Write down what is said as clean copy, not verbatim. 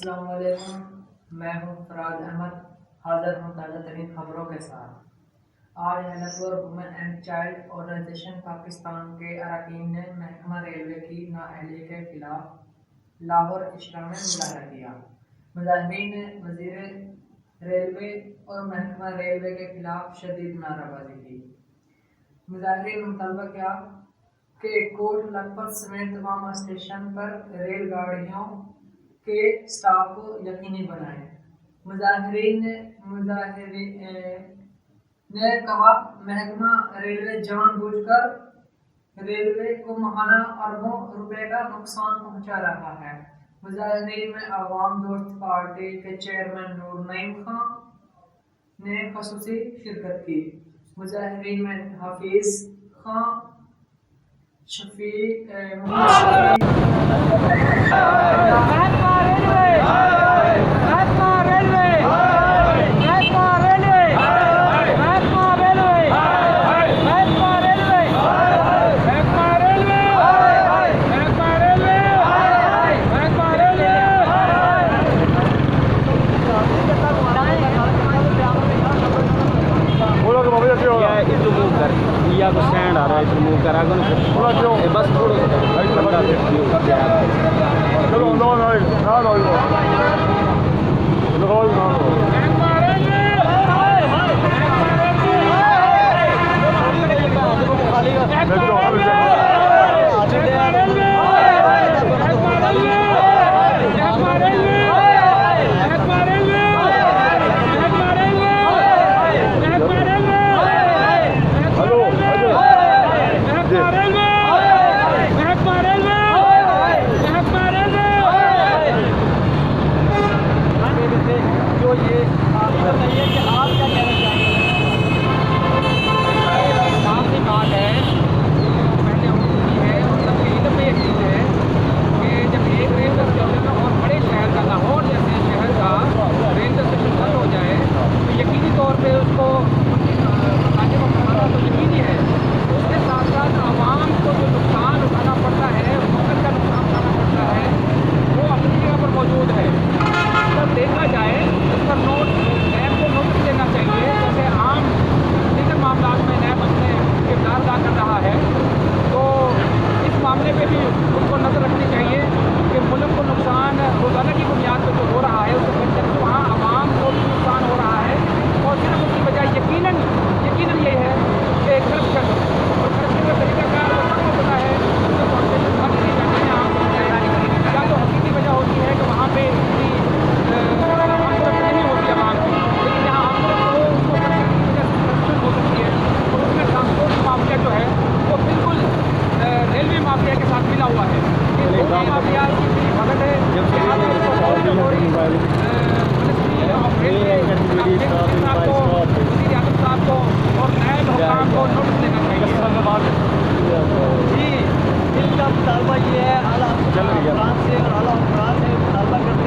अस्सलाम वालेकुम। मैं हूं फराज अहमद, हाजिर हूं ताज़ा तरीन खबरों के साथ। आज health women and child organisation Pakistan के अरकान ने महकमा रेलवे की नाअहली के खिलाफ लाहौर इशरा में मुजाहरा किया। मुजाहिरीन ने वज़ीर रेलवे और महकमा रेलवे के खिलाफ शदीद नाराबाजी की। मुजाहिरीन ने मुतालबा किया कि कोट लखपत समेत तमाम स्टेशन पर रेलगाड़ियों के स्टाफ को यकीनी बनाएं। मुजाहिरीन ने कहा, महकमा रेलवे जानबूझकर रेलवे को माहाना अरबों रुपए का नुकसान पहुंचा रहा है। मुजाहिरीन में अवाम दोस्त पार्टी के चेयरमैन नूर नईम खान ने खसूसी शिरकत की। मुजाहिरीन में हाफिज खान, शफीक को स्टैंड आ रहा है, इधर मूव करा कर बस थोड़ा मुतालबा ये है, आला से और आला से मुतालबा करते